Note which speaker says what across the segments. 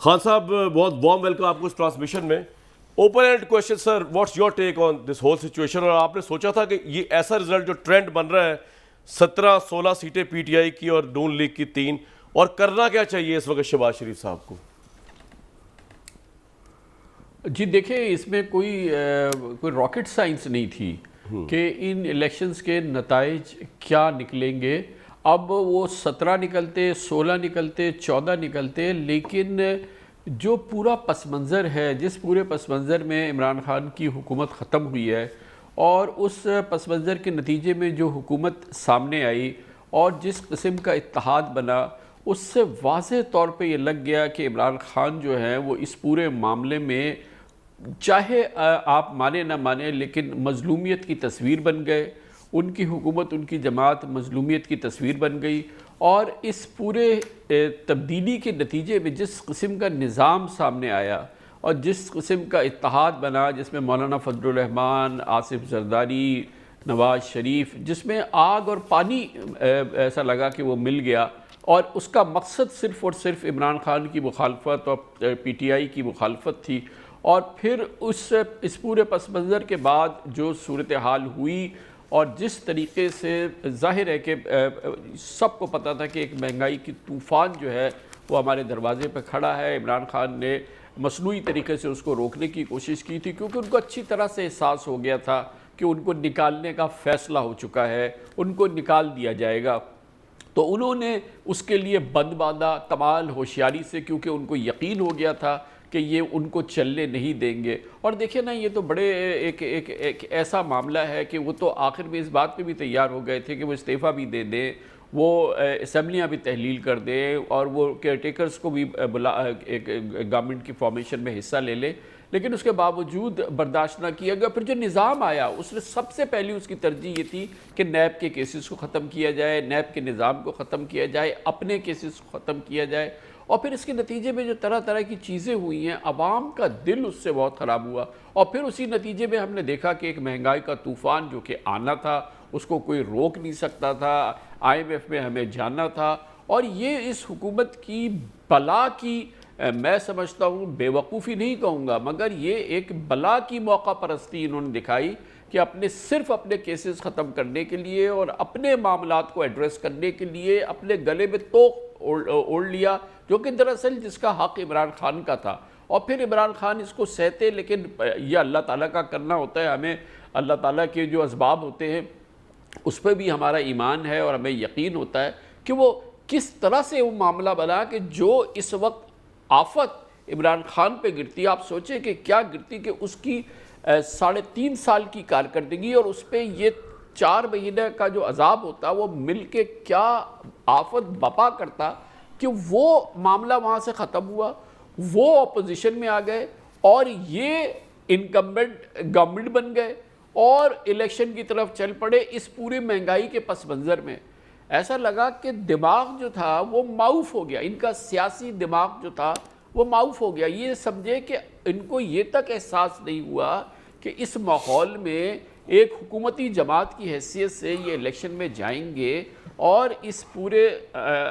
Speaker 1: خان صاحب بہت warm welcome آپ کو اس ٹرانسمیشن میں. Open and question sir, what's your take on this whole situation? اور آپ نے سوچا تھا کہ یہ ایسا رزلٹ جو ٹرینڈ بن رہا ہے 17-16 سیٹیں پی ٹی آئی کی اور نون لیگ کی 3, اور کرنا کیا چاہیے اس وقت شہباز شریف صاحب کو؟
Speaker 2: جی دیکھیں, اس میں کوئی راکٹ سائنس نہیں تھی کہ ان الیکشنز کے نتائج کیا نکلیں گے. اب وہ 17 نکلتے, 16 نکلتے, 14 نکلتے, لیکن جو پورا پس منظر ہے, جس پورے پس منظر میں عمران خان کی حکومت ختم ہوئی ہے اور اس پس منظر کے نتیجے میں جو حکومت سامنے آئی اور جس قسم کا اتحاد بنا, اس سے واضح طور پہ یہ لگ گیا کہ عمران خان جو ہے وہ اس پورے معاملے میں, چاہے آپ مانے نہ مانے, لیکن مظلومیت کی تصویر بن گئے. ان کی حکومت, ان کی جماعت مظلومیت کی تصویر بن گئی. اور اس پورے تبدیلی کے نتیجے میں جس قسم کا نظام سامنے آیا اور جس قسم کا اتحاد بنا, جس میں مولانا فضل الرحمان, آصف زرداری, نواز شریف, جس میں آگ اور پانی ایسا لگا کہ وہ مل گیا, اور اس کا مقصد صرف اور صرف عمران خان کی مخالفت اور پی ٹی آئی کی مخالفت تھی. اور پھر اس پورے پس منظر کے بعد جو صورتحال ہوئی, اور جس طریقے سے ظاہر ہے کہ سب کو پتہ تھا کہ ایک مہنگائی کی طوفان جو ہے وہ ہمارے دروازے پہ کھڑا ہے. عمران خان نے مصنوعی طریقے سے اس کو روکنے کی کوشش کی تھی, کیونکہ ان کو اچھی طرح سے احساس ہو گیا تھا کہ ان کو نکالنے کا فیصلہ ہو چکا ہے, ان کو نکال دیا جائے گا. تو انہوں نے اس کے لیے بند باندھا کمال ہوشیاری سے, کیونکہ ان کو یقین ہو گیا تھا کہ یہ ان کو چلنے نہیں دیں گے. اور دیکھیں نا, یہ تو بڑے ایک ایسا معاملہ ہے کہ وہ تو آخر میں اس بات پہ بھی تیار ہو گئے تھے کہ وہ استعفیٰ بھی دے دیں, وہ اسمبلیاں بھی تحلیل کر دیں, اور وہ کیئر ٹیکرز کو بھی گورنمنٹ کی فارمیشن میں حصہ لے لیں. لیکن اس کے باوجود برداشت نہ کیا گیا. پھر جو نظام آیا, اس نے سب سے پہلی اس کی ترجیح یہ تھی کہ نیب کے کیسز کو ختم کیا جائے, نیب کے نظام کو ختم کیا جائے, اپنے کیسز کو ختم کیا جائے. اور پھر اس کے نتیجے میں جو طرح طرح کی چیزیں ہوئی ہیں, عوام کا دل اس سے بہت خراب ہوا. اور پھر اسی نتیجے میں ہم نے دیکھا کہ ایک مہنگائی کا طوفان جو کہ آنا تھا, اس کو کوئی روک نہیں سکتا تھا. IMF میں ہمیں جانا تھا, اور یہ اس حکومت کی بلا کی, میں سمجھتا ہوں بے وقوفی نہیں کہوں گا, مگر یہ ایک بلا کی موقع پرستی انہوں نے دکھائی کہ صرف اپنے کیسز ختم کرنے کے لیے اور اپنے معاملات کو ایڈریس کرنے کے لیے اپنے گلے میں توق اوڑھ لیا, جو کہ دراصل جس کا حق عمران خان کا تھا. اور پھر عمران خان اس کو سہتے, لیکن یہ اللہ تعالیٰ کا کرنا ہوتا ہے. ہمیں اللہ تعالیٰ کے جو اسباب ہوتے ہیں اس پہ بھی ہمارا ایمان ہے, اور ہمیں یقین ہوتا ہے کہ وہ کس طرح سے وہ معاملہ بنا کہ جو اس وقت آفت عمران خان پہ گرتی, آپ سوچیں کہ کیا گرتی کہ اس کی 3.5 سال کی کارکردگی اور اس پہ یہ 4 مہینے کا جو عذاب ہوتا وہ مل کے کیا آفت بپا کرتا کہ وہ معاملہ وہاں سے ختم ہوا. وہ اپوزیشن میں آ گئے اور یہ انکمبنٹ گورنمنٹ بن گئے اور الیکشن کی طرف چل پڑے. اس پوری مہنگائی کے پس منظر میں ایسا لگا کہ دماغ جو تھا وہ معاف ہو گیا, ان کا سیاسی دماغ جو تھا وہ معاف ہو گیا. یہ سمجھے کہ ان کو یہ تک احساس نہیں ہوا کہ اس ماحول میں ایک حکومتی جماعت کی حیثیت سے یہ الیکشن میں جائیں گے اور اس پورے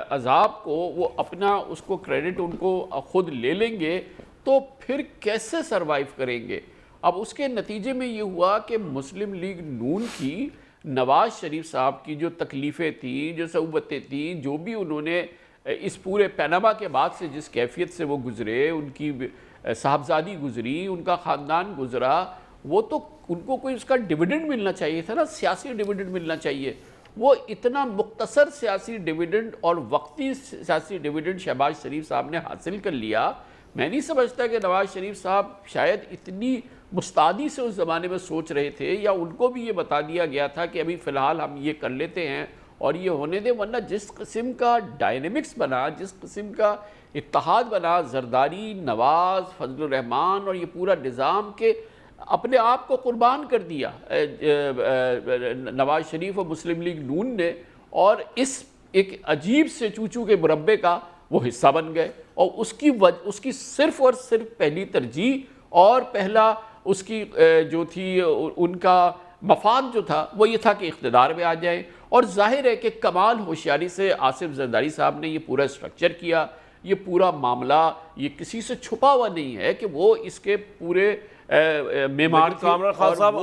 Speaker 2: عذاب کو وہ اپنا اس کو کریڈٹ ان کو خود لے لیں گے, تو پھر کیسے سروائیو کریں گے. اب اس کے نتیجے میں یہ ہوا کہ مسلم لیگ نون کی, نواز شریف صاحب کی جو تکلیفیں تھیں, جو صعوبتیں تھیں, جو بھی انہوں نے اس پورے پیناما کے بعد سے جس کیفیت سے وہ گزرے, ان کی صاحبزادی گزری, ان کا خاندان گزرا, وہ تو ان کو کوئی اس کا ڈیویڈنڈ ملنا چاہیے تھا نا, سیاسی ڈیویڈنڈ ملنا چاہیے. وہ اتنا مختصر سیاسی ڈیویڈنڈ اور وقتی سیاسی ڈیویڈنڈ شہباز شریف صاحب نے حاصل کر لیا. میں نہیں سمجھتا کہ نواز شریف صاحب شاید اتنی مستعدی سے اس زمانے میں سوچ رہے تھے, یا ان کو بھی یہ بتا دیا گیا تھا کہ ابھی فی الحال ہم یہ کر لیتے ہیں اور یہ ہونے دیں. ورنہ جس قسم کا ڈائنمکس بنا, جس قسم کا اتحاد بنا, زرداری, نواز, فضل الرحمان اور یہ پورا نظام کے اپنے آپ کو قربان کر دیا نواز شریف اور مسلم لیگ نون نے, اور اس ایک عجیب سے چوچو کے مربع کا وہ حصہ بن گئے. اور اس کی صرف اور صرف پہلی ترجیح اور پہلا اس کی جو تھی ان کا مفاد جو تھا وہ یہ تھا کہ اقتدار میں آ جائے. اور ظاہر ہے کہ کمال ہوشیاری سے آصف زرداری صاحب نے یہ پورا اسٹرکچر کیا, یہ پورا معاملہ یہ کسی سے چھپا ہوا نہیں ہے کہ وہ اس کے پورے معمار
Speaker 1: کامران خان صاحب